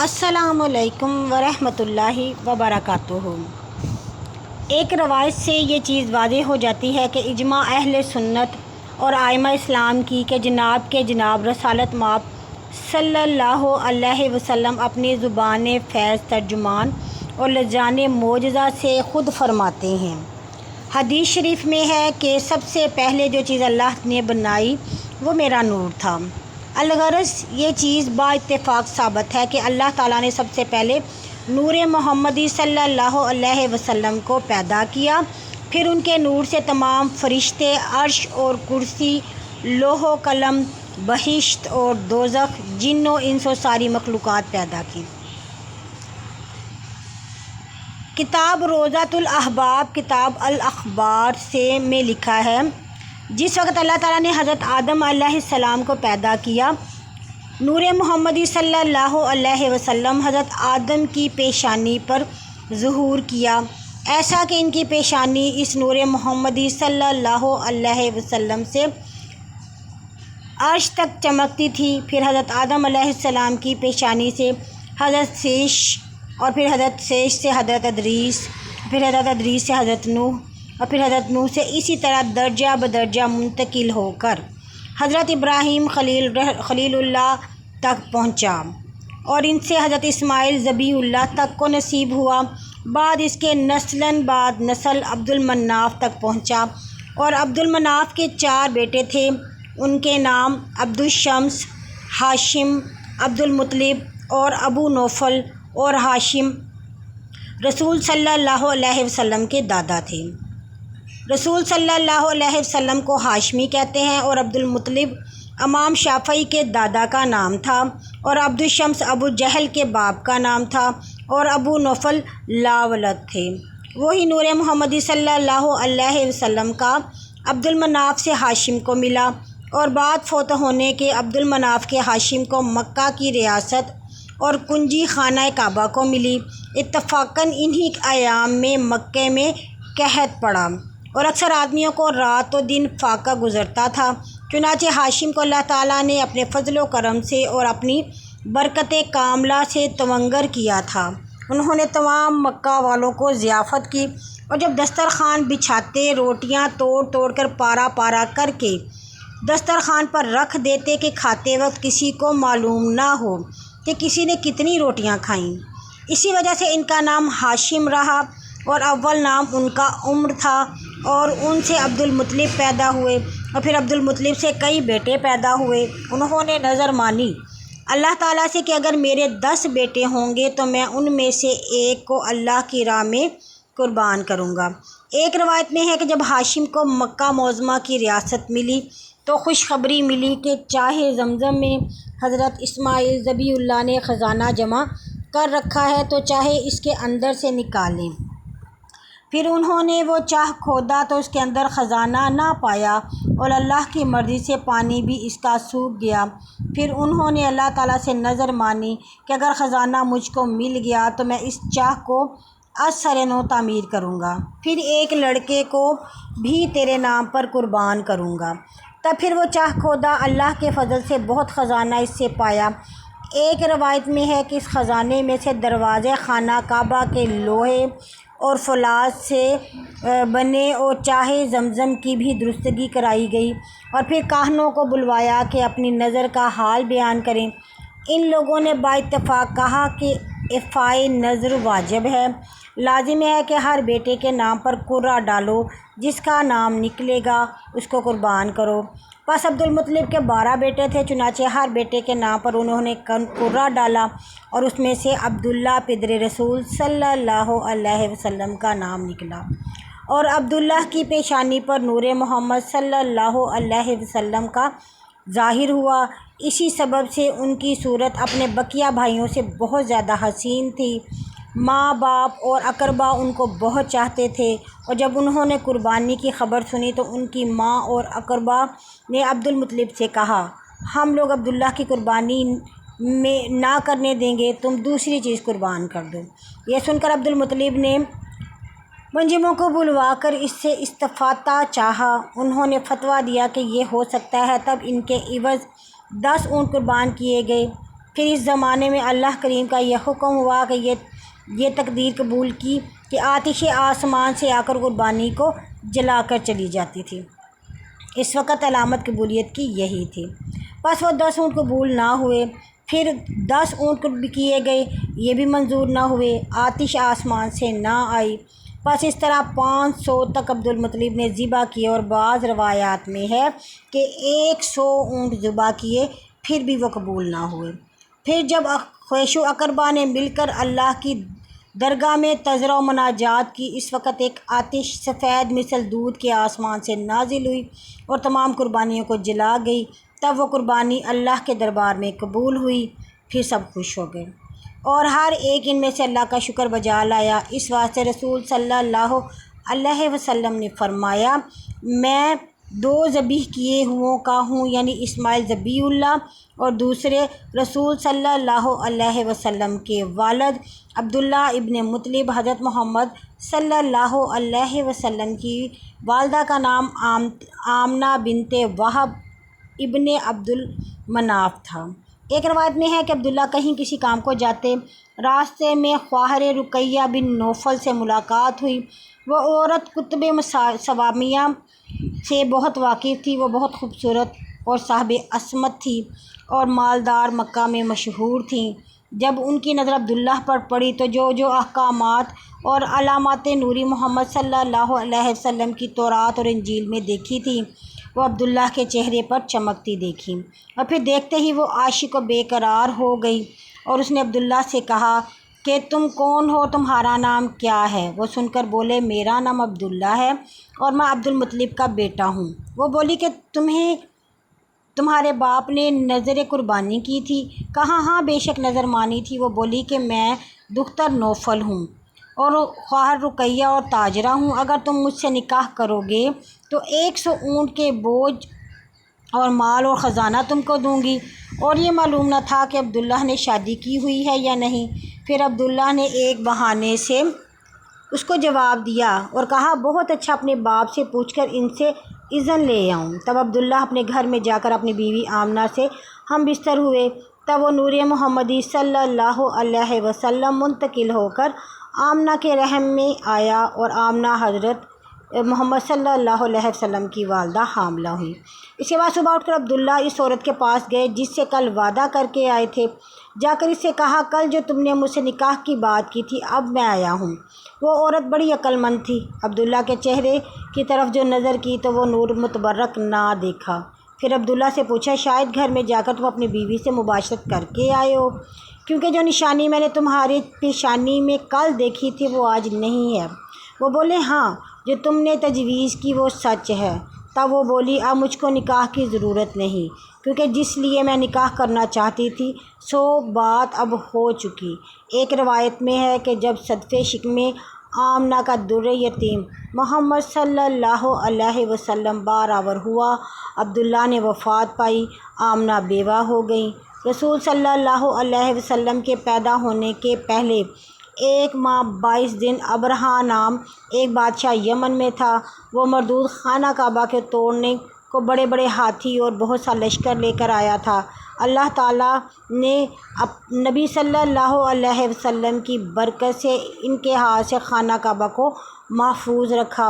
السلام علیکم ورحمۃ اللہ وبرکاتہ۔ ایک روایت سے یہ چیز واضح ہو جاتی ہے کہ اجماع اہل سنت اور ائمہ اسلام کی کہ جناب رسالت مآب صلی اللہ علیہ وسلم اپنی زبان فیض ترجمان اور لسان معجزہ سے خود فرماتے ہیں۔ حدیث شریف میں ہے کہ سب سے پہلے جو چیز اللہ نے بنائی وہ میرا نور تھا۔ الغرض یہ چیز با اتفاق ثابت ہے کہ اللہ تعالیٰ نے سب سے پہلے نور محمدی صلی اللہ علیہ وسلم کو پیدا کیا، پھر ان کے نور سے تمام فرشتے، عرش اور کرسی، لوح و قلم، بہشت اور دوزخ، جن و انس و ساری مخلوقات پیدا کی۔ کتاب روضۃ الاحباب کتاب الاخبار میں لکھا ہے، جس وقت اللہ تعالیٰ نے حضرت آدم علیہ السلام کو پیدا کیا، نور محمدی صلی اللہ علیہ وسلم حضرت آدم کی پیشانی پر ظہور کیا، ایسا کہ ان کی پیشانی اس نور محمدی صلی اللہ علیہ وسلم سے عرش تک چمکتی تھی۔ پھر حضرت آدم علیہ السلام کی پیشانی سے حضرت شیش، اور پھر حضرت شیش سے حضرت ادریس، پھر حضرت ادریس سے حضرت نوح، اور پھر حضرت نوح سے اسی طرح درجہ بدرجہ منتقل ہو کر حضرت ابراہیم خلیل اللہ تک پہنچا، اور ان سے حضرت اسماعیل ذبیح اللہ تک کو نصیب ہوا۔ بعد اس کے نسلاً بعد نسل عبد المناف تک پہنچا، اور عبد المناف کے 4 بیٹے تھے، ان کے نام عبد الشمس، ہاشم، عبد المطلب اور ابو نوفل، اور ہاشم رسول صلی اللہ علیہ وسلم کے دادا تھے۔ رسول صلی اللہ علیہ وسلم کو ہاشمی کہتے ہیں، اور عبد المطلب امام شافعی کے دادا کا نام تھا، اور عبد الشمس ابو جہل کے باپ کا نام تھا، اور ابو نوفل لا ولد تھے۔ وہی نور محمدی صلی اللہ علیہ وسلم کا عبد المناف سے ہاشم کو ملا، اور بعد فوت ہونے کے عبد المناف کے ہاشم کو مکہ کی ریاست اور کنجی خانہ کعبہ کو ملی۔ اتفاقاً انہی ایام میں مکہ میں قحط پڑا، اور اکثر آدمیوں کو رات و دن فاقہ گزرتا تھا، چنانچہ ہاشم کو اللہ تعالیٰ نے اپنے فضل و کرم سے اور اپنی برکت کاملہ سے تونگر کیا تھا۔ انہوں نے تمام مکہ والوں کو ضیافت کی، اور جب دسترخوان بچھاتے روٹیاں توڑ توڑ کر پارا پارا کر کے دسترخوان پر رکھ دیتے کہ کھاتے وقت کسی کو معلوم نہ ہو کہ کسی نے کتنی روٹیاں کھائیں۔ اسی وجہ سے ان کا نام ہاشم رہا، اور اول نام ان کا عمر تھا، اور ان سے عبد المطلب پیدا ہوئے، اور پھر عبد المطلب سے کئی بیٹے پیدا ہوئے۔ انہوں نے نظر مانی اللہ تعالیٰ سے کہ اگر میرے 10 بیٹے ہوں گے تو میں ان میں سے ایک کو اللہ کی راہ میں قربان کروں گا۔ ایک روایت میں ہے کہ جب ہاشم کو مکہ معظمہ کی ریاست ملی تو خوشخبری ملی کہ چاہے زمزم میں حضرت اسماعیل ذبیح اللہ نے خزانہ جمع کر رکھا ہے تو چاہے اس کے اندر سے نکالیں۔ پھر انہوں نے وہ چاہ کھودا تو اس کے اندر خزانہ نہ پایا، اور اللہ کی مرضی سے پانی بھی اس کا سوکھ گیا۔ پھر انہوں نے اللہ تعالیٰ سے نظر مانی کہ اگر خزانہ مجھ کو مل گیا تو میں اس چاہ کو از سر نو تعمیر کروں گا، پھر ایک لڑکے کو بھی تیرے نام پر قربان کروں گا۔ تب پھر وہ چاہ کھودا، اللہ کے فضل سے بہت خزانہ اس سے پایا۔ ایک روایت میں ہے کہ اس خزانے میں سے دروازے خانہ کعبہ کے لوہے اور فولاد سے بنے اور چاہے زمزم کی بھی درستگی کرائی گئی، اور پھر کاہنوں کو بلوایا کہ اپنی نظر کا حال بیان کریں۔ ان لوگوں نے با اتفاق کہا کہ اعفائے نظر واجب ہے، لازم ہے کہ ہر بیٹے کے نام پر قرہ ڈالو، جس کا نام نکلے گا اس کو قربان کرو۔ پس عبد المطلب کے 12 بیٹے تھے، چنانچہ ہر بیٹے کے نام پر انہوں نے قرہ ڈالا، اور اس میں سے عبداللہ پدر رسول صلی اللہ علیہ وسلم کا نام نکلا، اور عبداللہ کی پیشانی پر نور محمد صلی اللہ علیہ وسلم کا ظاہر ہوا۔ اسی سبب سے ان کی صورت اپنے بقیہ بھائیوں سے بہت زیادہ حسین تھی۔ ماں باپ اور اقربا ان کو بہت چاہتے تھے، اور جب انہوں نے قربانی کی خبر سنی تو ان کی ماں اور اقربا نے عبد المطلب سے کہا، ہم لوگ عبداللہ کی قربانی میں نہ کرنے دیں گے، تم دوسری چیز قربان کر دو۔ یہ سن کر عبد المطلب نے منجموں کو بلوا کر اس سے استفادہ چاہا۔ انہوں نے فتویٰ دیا کہ یہ ہو سکتا ہے۔ تب ان کے عوض 10 اونٹ قربان کیے گئے۔ پھر اس زمانے میں اللہ کریم کا یہ حکم ہوا کہ یہ تقدیر قبول کی کہ آتش آسمان سے آ کر قربانی کو جلا کر چلی جاتی تھی۔ اس وقت علامت قبولیت کی یہی تھی۔ بس وہ 10 اونٹ قبول نہ ہوئے، پھر 10 اونٹ بھی کیے گئے، یہ بھی منظور نہ ہوئے، آتش آسمان سے نہ آئی۔ بس اس طرح 500 تک عبدالمطلب نے ذبح کیے، اور بعض روایات میں ہے کہ 100 اونٹ ذبح کیے، پھر بھی وہ قبول نہ ہوئے۔ پھر جب قریش و اقربا نے مل کر اللہ کی درگاہ میں تذرع و مناجات کی، اس وقت ایک آتش سفید مثل دودھ کے آسمان سے نازل ہوئی اور تمام قربانیوں کو جلا گئی۔ تب وہ قربانی اللہ کے دربار میں قبول ہوئی۔ پھر سب خوش ہو گئے اور ہر ایک ان میں سے اللہ کا شکر بجا لایا۔ اس واسطے رسول صلی اللہ علیہ وسلم نے فرمایا، میں 2 ذبح کیے ہوں کا ہوں، یعنی اسماعیل ذبیح اللہ اور دوسرے رسول صلی اللہ علیہ وسلم کے والد عبداللہ ابن مطلب۔ حضرت محمد صلی اللہ علیہ وسلم کی والدہ کا نام آمنہ بنت وہب ابن عبد المناف تھا۔ ایک روایت میں ہے کہ عبداللہ کہیں کسی کام کو جاتے، راستے میں خواہر رقیہ بن نوفل سے ملاقات ہوئی۔ وہ عورت کتب سوامیہ سے بہت واقف تھی، وہ بہت خوبصورت اور صاحب عصمت تھی اور مالدار مکہ میں مشہور تھیں۔ جب ان کی نظر عبداللہ پر پڑی تو جو احکامات اور علامات نوری محمد صلی اللہ علیہ وسلم کی تورات اور انجیل میں دیکھی تھی، وہ عبداللہ کے چہرے پر چمکتی دیکھی، اور پھر دیکھتے ہی وہ عاشق و بے قرار ہو گئی۔ اور اس نے عبداللہ سے کہا کہ تم کون ہو، تمہارا نام کیا ہے؟ وہ سن کر بولے، میرا نام عبداللہ ہے اور میں عبدالمطلب کا بیٹا ہوں۔ وہ بولی کہ تمہارے باپ نے نذر قربانی کی تھی؟ کہا ہاں، بے شک نذر مانی تھی۔ وہ بولی کہ میں دختر نوفل ہوں اور خواہر رقیہ اور تاجرہ ہوں، اگر تم مجھ سے نکاح کرو گے تو 100 اونٹ کے بوجھ اور مال اور خزانہ تم کو دوں گی۔ اور یہ معلوم نہ تھا کہ عبداللہ نے شادی کی ہوئی ہے یا نہیں۔ پھر عبداللہ نے ایک بہانے سے اس کو جواب دیا اور کہا، بہت اچھا، اپنے باپ سے پوچھ کر ان سے اذن لے آؤں۔ تب عبداللہ اپنے گھر میں جا کر اپنی بیوی آمنہ سے ہم بستر ہوئے۔ تب وہ نور محمدی صلی اللہ علیہ وسلم منتقل ہو کر آمنہ کے رحم میں آیا اور آمنہ حضرت محمد صلی اللہ علیہ وسلم کی والدہ حاملہ ہوئی۔ اس کے بعد صبح اٹھ کر عبداللہ اس عورت کے پاس گئے جس سے کل وعدہ کر کے آئے تھے۔ جا کر اس سے کہا، کل جو تم نے مجھ سے نکاح کی بات کی تھی، اب میں آیا ہوں۔ وہ عورت بڑی عقل مند تھی۔ عبداللہ کے چہرے کی طرف جو نظر کی تو وہ نور متبرک نہ دیکھا۔ پھر عبداللہ سے پوچھا، شاید گھر میں جا کر تم اپنی بیوی سے مباشرت کر کے آئے ہو، کیونکہ جو نشانی میں نے تمہاری پیشانی میں کل دیکھی تھی وہ آج نہیں ہے۔ وہ بولے، ہاں، جو تم نے تجویز کی وہ سچ ہے۔ تب وہ بولی، اب مجھ کو نکاح کی ضرورت نہیں، کیونکہ جس لیے میں نکاح کرنا چاہتی تھی سو بات اب ہو چکی۔ ایک روایت میں ہے کہ جب صدفِ شکم آمنہ کا در یتیم محمد صلی اللہ علیہ وسلم برآور ہوا، عبداللہ نے وفات پائی، آمنہ بیوہ ہو گئیں۔ رسول صلی اللہ علیہ وسلم کے پیدا ہونے کے پہلے 1 ماہ 22 دن ابرہہ نام ایک بادشاہ یمن میں تھا۔ وہ مردود خانہ کعبہ کے توڑنے کو بڑے بڑے ہاتھی اور بہت سا لشکر لے کر آیا تھا۔ اللہ تعالیٰ نے نبی صلی اللہ علیہ وسلم کی برکت سے ان کے ہاتھ سے خانہ کعبہ کو محفوظ رکھا۔